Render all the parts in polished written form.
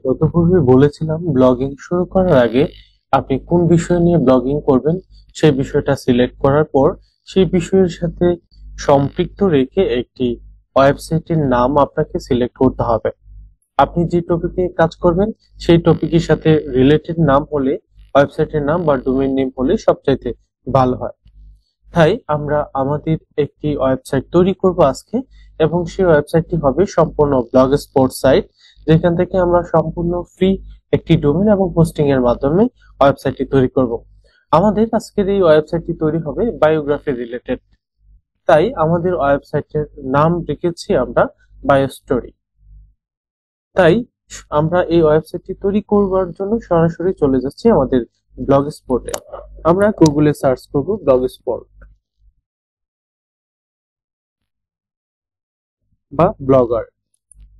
গত পর্বে বলেছিলাম ব্লগিং শুরু করার আগে আপনি কোন বিষয় নিয়ে ব্লগিং করবেন সেই বিষয়টা সিলেক্ট করার পর সেই বিষয়ের সাথে সম্পৃক্ত রেখে একটি ওয়েবসাইটের নাম আপনাকে সিলেক্ট করতে হবে। আপনি যে টপিক নিয়ে কাজ করবেন সেই টপিকের সাথে রিলেটেড নাম হলে ওয়েবসাইটের নাম বা ডোমেইন নেম হলে সবচাইতে ভালো হয়। তাই আমরা আমাদের একটি ওয়েবসাইট তৈরি করব আজকে, এবং সেই ওয়েবসাইটটি হবে সম্পূর্ণ ব্লগ স্পট সাইট, যেখান থেকে আমরা সম্পূর্ণ ফ্রি একটি ডোমেইন এবং হোস্টিং এর মাধ্যমে ওয়েবসাইটটি তৈরি করব। আমাদের আজকের এই ওয়েবসাইটটি তৈরি হবে বায়োগ্রাফি রিলেটেড। তাই আমাদের ওয়েবসাইটের নাম রেখেছি আমরা বায়ো স্টোরি। তাই আমরা এই ওয়েবসাইটটি তৈরি করবার জন্য সরাসরি চলে যাচ্ছি আমাদের ব্লগ স্পটে। আমরা গুগলে সার্চ করব ব্লগ স্পট বা ব্লগার।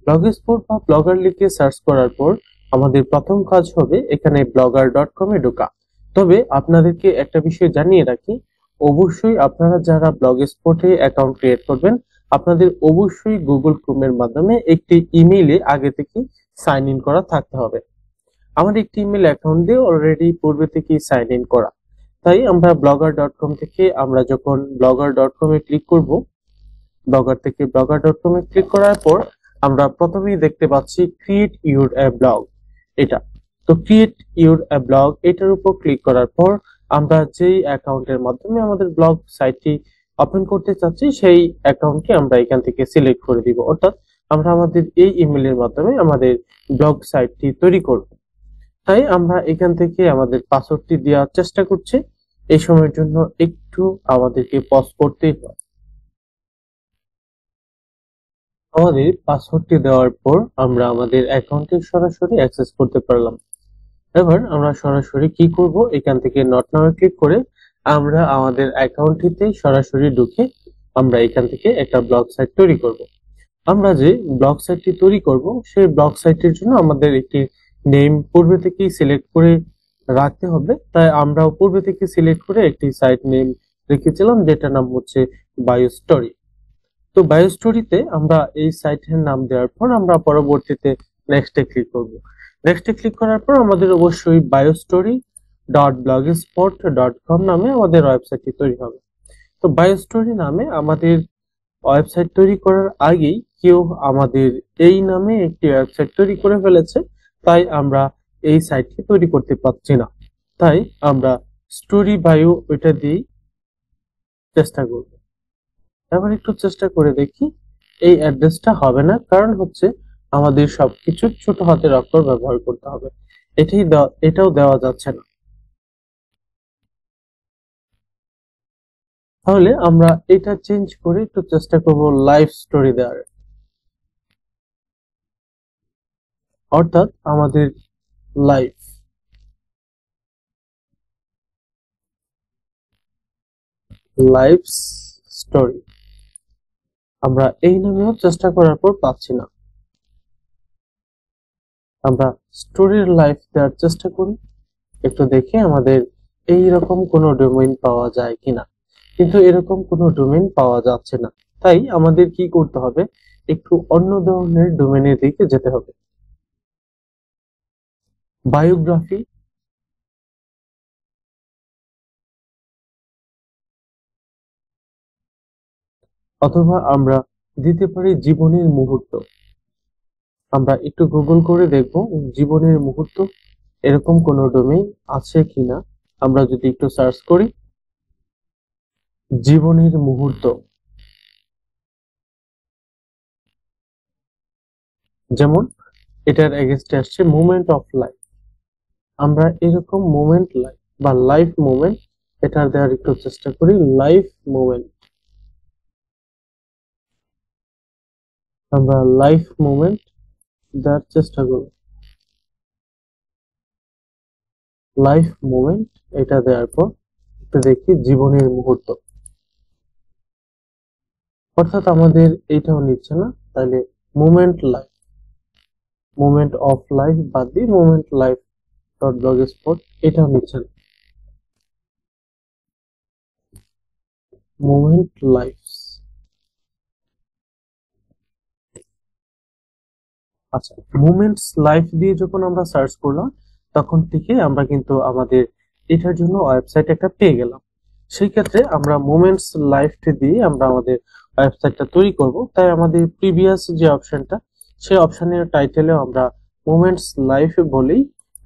ব্লগ স্পট বা ব্লগার লিখে সার্চ করার পর আমাদের প্রথম কাজ হবে এখানে blogger.com এ ঢোকা। তবে আপনাদেরকে একটা বিষয় জানিয়ে রাখি, অবশ্যই আপনারা যারা ব্লগ স্পটে অ্যাকাউন্ট ক্রিয়েট করবেন আপনাদের অবশ্যই গুগল ক্রোমের মাধ্যমে একটি ইমেইলে আগে থেকে সাইন ইন করা থাকতে হবে। আমার একটি ইমেল অ্যাকাউন্ট দিয়ে অলরেডি পূর্বে থেকেই সাইন ইন করা। তাই আমরা blogger.com থেকে আমরা যখন blogger.com এ ক্লিক করব, ব্লগার থেকে blogger.com এ ক্লিক করার পর আমরা প্রথমেই দেখতে পাচ্ছি ক্রিয়েট ইউর এ ব্লগ। এটা তো ক্রিয়েট ইউর এ ব্লগ, এটার উপর ক্লিক করার পর আমরা যেই অ্যাকাউন্টের মাধ্যমে আমাদের ব্লগ সাইটটি ওপেন করতে চাচ্ছি সেই অ্যাকাউন্টকে আমরা এখান থেকে সিলেক্ট করে দিব, অর্থাৎ আমরা আমাদের এই ইমেলের মাধ্যমে আমাদের ব্লগ সাইটটি তৈরি করব। তাই আমরা এখান থেকে আমাদের পাসওয়ার্ডটি দেওয়ার চেষ্টা করছি। এই সময়ের জন্য একটু আমাদেরকে পজ করতেই হয়। আমাদের পাসওয়ার্ডটি দেওয়ার পর আমরা আমাদের অ্যাকাউন্টে সরাসরি অ্যাক্সেস করতে পারলাম। এবার আমরা সরাসরি কি করব, এখান থেকে নট নাও ক্লিক করে আমরা আমাদের অ্যাকাউন্টটিতে সরাসরি ঢুকে আমরা এখান থেকে একটা ব্লগ সাইট তৈরি করব। আমরা যে ব্লগ সাইটটি তৈরি করব সেই ব্লগ সাইটের জন্য আমাদের একটি নেম পূর্বে থেকেই সিলেক্ট করে রাখতে হবে। তাই আমরাও পূর্বে থেকে সিলেক্ট করে একটি সাইট নেম রেখেছিলাম, যেটার নাম হচ্ছে বায়ো স্টোরি। তো বায়ো স্টোরিতে আমরা এই সাইটের নাম দেওয়ার পর আমরা পরবর্তীতে নেক্সটে ক্লিক করব। নেক্সটে ক্লিক করার পর আমাদের অবশ্যই biosstory.blogspot.com নামে আমাদের ওয়েবসাইটটি তৈরি হবে। তো বায়ো স্টোরি নামে আমাদের ওয়েবসাইট তৈরি করার আগেই কেউ আমাদের এই নামে একটি ওয়েবসাইট তৈরি করে ফেলেছে, তাই আমরা এই সাইটটি তৈরি করতে পারছি না। তাই আমরা স্টোরি বায়ো ওইটা দিয়েই চেষ্টা করব। এবার একটু চেষ্টা করে দেখি, এই অ্যাড্রেসটা হবে না, কারণ হচ্ছে আমাদের সবকিছু ছোট হাতের অক্ষর ব্যবহার করতে হবে। এটাও দেওয়া যাচ্ছে না। তাহলে আমরা এটা চেঞ্জ করে একটু চেষ্টা করব লাইভ স্টোরি দেওয়ার, অর্থাৎ আমাদের লাইফ লাইফ স্টোরি। আমরা এই নামেও চেষ্টা করার পর পাচ্ছি না। আমরা স্টোরির লাইফ দেওয়ার চেষ্টা করি, একটু দেখে আমাদের এই রকম কোনো ডোমেইন পাওয়া যায় কিনা। কিন্তু এরকম কোনো ডোমেইন পাওয়া যাচ্ছে না। তাই আমাদের কি করতে হবে, একটু অন্য ধরনের ডোমেইনের দিকে যেতে হবে। বায়োগ্রাফি অথবা আমরা দিতে পারি জীবনের মুহূর্ত। আমরা একটু গুগল করে দেখব জীবনের মুহূর্ত এরকম কোনো ডোমেইন আছে কিনা। আমরা যদি একটু সার্চ করি জীবনের মুহূর্ত, যেমন এটার এগেইনস্টে আসছে মুভমেন্ট অফ লাইফ। আমরা এরকম মোমেন্ট লাইফ বা লাইফ মোমেন্ট এটা দেওয়ার একটু চেষ্টা করি। লাইফ মোমেন্ট, আমরা লাইফ মোমেন্ট দেওয়ার চেষ্টা করি। লাইফ মোমেন্ট এটা দেওয়ার পর একটু দেখি জীবনের মুহূর্ত, অর্থাৎ আমাদের এইটাও নিচ্ছে না। তাহলে moment life, moment of life বাদ দিয়ে moment life dot blog spot এটাও নিচ্ছে না। মোমেন্ট লাইফ, আচ্ছা, মোমেন্টস লাইফ দিয়ে যখন আমরা সার্চ করলাম তখন থেকে আমরা কিন্তু আমাদের এটার জন্য ওয়েবসাইট একটা পেয়ে গেলাম। সেই ক্ষেত্রে আমরা মোমেন্টস লাইফ দিয়ে আমরা আমাদের ওয়েবসাইটটা তৈরি করব। তাই আমাদের প্রিভিয়াস যে অপশনটা, সেই অপশনের টাইটেলে আমরা মোমেন্টস লাইফ বলেই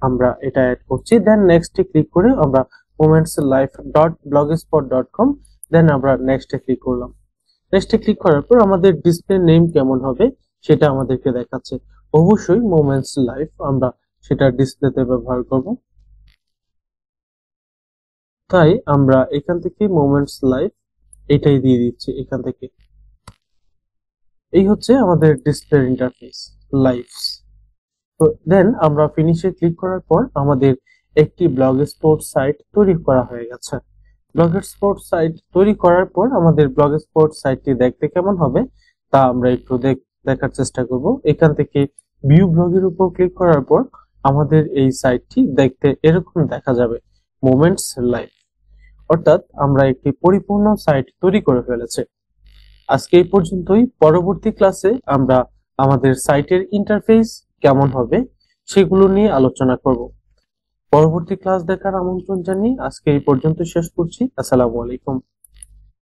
আমরা এটা অ্যাড করছি। দেন নেক্সটে ক্লিক করে আমরা moments life dot blogspot dot com, then আমরা নেক্সটে ক্লিক করলাম। নেক্সটে ক্লিক করার পর আমাদের ডিসপ্লে নেম কেমন হবে সেটা আমাদেরকে দেখাচ্ছে। অবশ্যই মোমেন্টস লাইফ আমরা সেটা ডিসপ্লেতে ব্যবহার করব, তাই আমরা এখান থেকে মোমেন্টস লাইফ এটাই দিয়ে দিচ্ছি এখান থেকে। এই হচ্ছে আমাদের ডিসপ্লে ইন্টারফেস লাইফস। তো দেন আমরা ফিনিশে ক্লিক করার পর আমাদের একটি ব্লগ স্পট সাইট তৈরি করা হয়ে গেছে। ব্লগ স্পট সাইট তৈরি করার পর আমাদের ব্লগ স্পট সাইটটি দেখতে কেমন হবে তা আমরা একটু দেখার চেষ্টা করব। এখান থেকে ভিউ ব্লগের উপর ক্লিক করার পর আমাদের এই সাইটটি দেখতে এরকম দেখা যাবে, মোমেন্টস লাইফ। অর্থাৎ আমরা একটি পরিপূর্ণ সাইট তৈরি করে ফেলেছি। আজকে এই পর্যন্তই। পরবর্তী ক্লাসে আমরা আমাদের সাইটের ইন্টারফেস কেমন হবে সেগুলো নিয়ে আলোচনা করব। পরবর্তী ক্লাস দেখার আমন্ত্রণ জানিয়ে আজকে এই পর্যন্ত শেষ করছি। আসসালামু আলাইকুম।